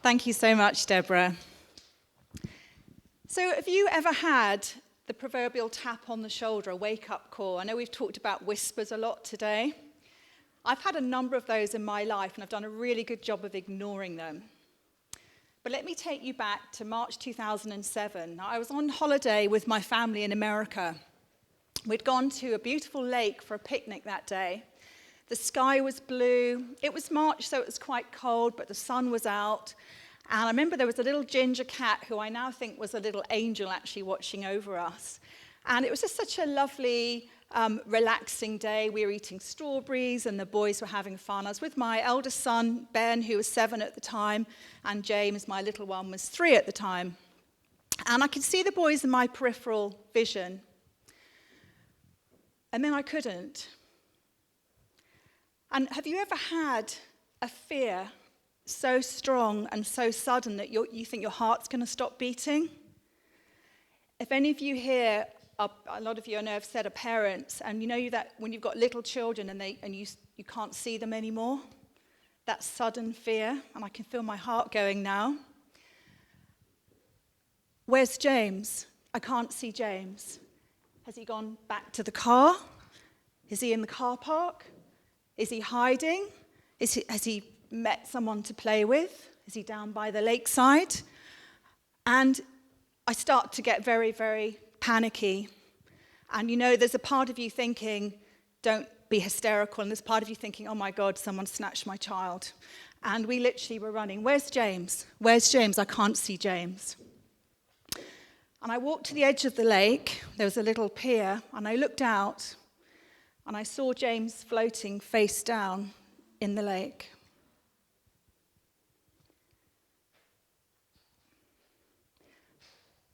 Thank you so much, Deborah. So have you ever had the proverbial tap on the shoulder, a wake-up call? I know we've talked about whispers a lot today. I've had a number of those in my life, and I've done a really good job of ignoring them. But let me take you back to March 2007. Now, I was on holiday with my family in America. We'd gone to a beautiful lake for a picnic that day. The sky was blue. It was March, so it was quite cold, but the sun was out. And I remember there was a little ginger cat who I now think was a little angel actually watching over us. And it was just such a lovely, relaxing day. We were eating strawberries and the boys were having fun. I was with my eldest son, Ben, who was 7 at the time, and James, my little one, was 3 at the time. And I could see the boys in my peripheral vision. And then I couldn't. And have you ever had a fear so strong and so sudden that you think your heart's going to stop beating? If any of you here, a lot of you I know have said are parents, and you know that when you've got little children and you can't see them anymore, that sudden fear, and I can feel my heart going now. Where's James? I can't see James. Has he gone back to the car? Is he in the car park? Is he hiding? Has he met someone to play with? Is he down by the lakeside? And I start to get very, very panicky. And you know, there's a part of you thinking, don't be hysterical. And there's part of you thinking, oh my God, someone snatched my child. And we literally were running. Where's James? Where's James? I can't see James. And I walked to the edge of the lake. There was a little pier. And I looked out. And I saw James floating face down in the lake.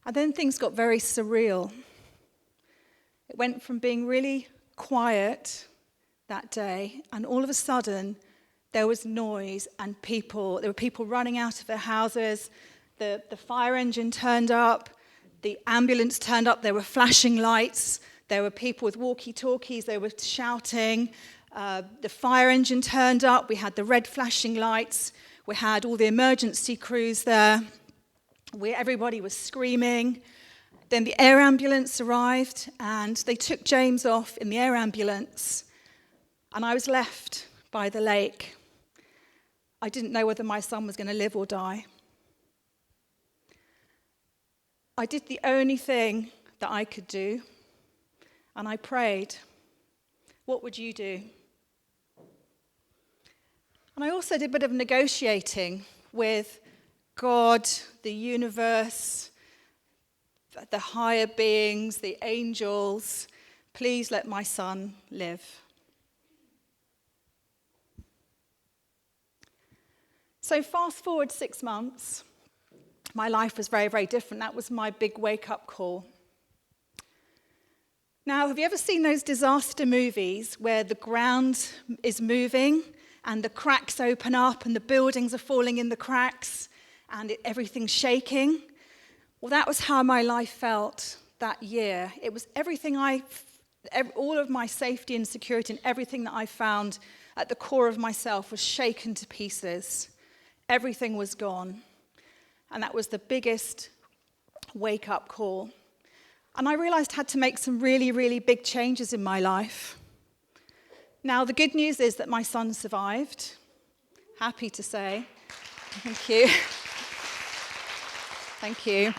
And then things got very surreal. It went from being really quiet that day, and all of a sudden, there was noise and people. There were people running out of their houses. The fire engine turned up. The ambulance turned up. There were flashing lights. There were people with walkie-talkies. They were shouting. The fire engine turned up. We had the red flashing lights. We had all the emergency crews there. Everybody was screaming. Then the air ambulance arrived, and they took James off in the air ambulance. And I was left by the lake. I didn't know whether my son was going to live or die. I did the only thing that I could do. And I prayed, what would you do? And I also did a bit of negotiating with God, the universe, the higher beings, the angels. Please let my son live. So fast forward 6 months, my life was very, very different. That was my big wake-up call. Now, have you ever seen those disaster movies where the ground is moving and the cracks open up and the buildings are falling in the cracks and everything's shaking? Well, that was how my life felt that year. It was everything all of my safety and security and everything that I found at the core of myself was shaken to pieces. Everything was gone. And that was the biggest wake-up call. And I realized I had to make some really, really big changes in my life. Now, the good news is that my son survived. Happy to say. Thank you. Thank you.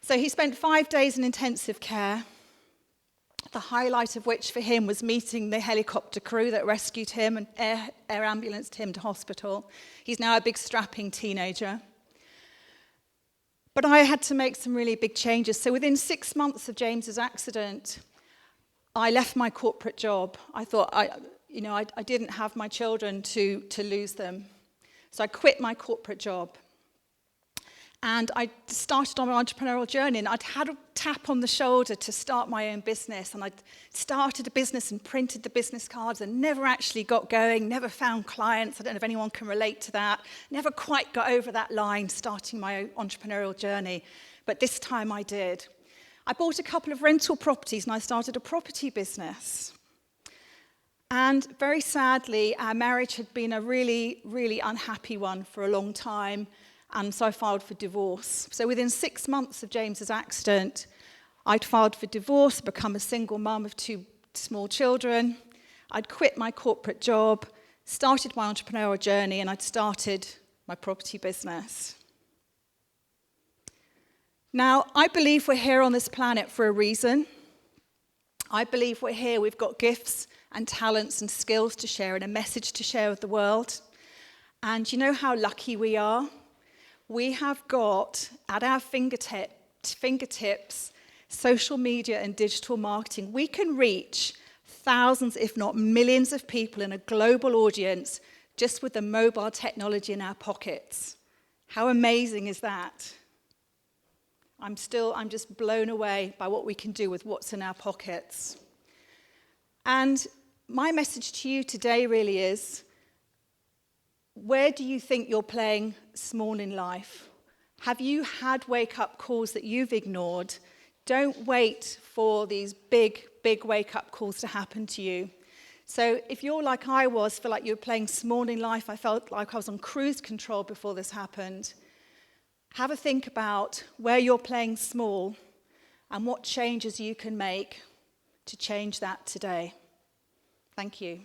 So he spent 5 days in intensive care, the highlight of which for him was meeting the helicopter crew that rescued him and air ambulanced him to hospital. He's now a big strapping teenager. But I had to make some really big changes. So within 6 months of James's accident, I left my corporate job. I thought I didn't have my children to lose them. So I quit my corporate job. And I started on an entrepreneurial journey, and I'd had a tap on the shoulder to start my own business. And I'd started a business and printed the business cards and never actually got going, never found clients. I don't know if anyone can relate to that. Never quite got over that line, starting my own entrepreneurial journey. But this time I did. I bought a couple of rental properties and I started a property business. And very sadly, our marriage had been a really, really unhappy one for a long time. And so I filed for divorce. So within 6 months of James's accident, I'd filed for divorce, become a single mum of 2 small children. I'd quit my corporate job, started my entrepreneurial journey, and I'd started my property business. Now, I believe we're here on this planet for a reason. I believe we're here, we've got gifts and talents and skills to share and a message to share with the world. And you know how lucky we are? We have got at our fingertips social media and digital marketing. We can reach thousands, if not millions of people in a global audience just with the mobile technology in our pockets. How amazing is that? I'm just blown away by what we can do with what's in our pockets. And my message to you today really is, where do you think you're playing small in life? Have you had wake-up calls that you've ignored? Don't wait for these big wake-up calls to happen to you. So if you're like I was, feel like you're playing small in life, I felt like I was on cruise control before this happened. Have a think about where you're playing small and what changes you can make to change that today. Thank you.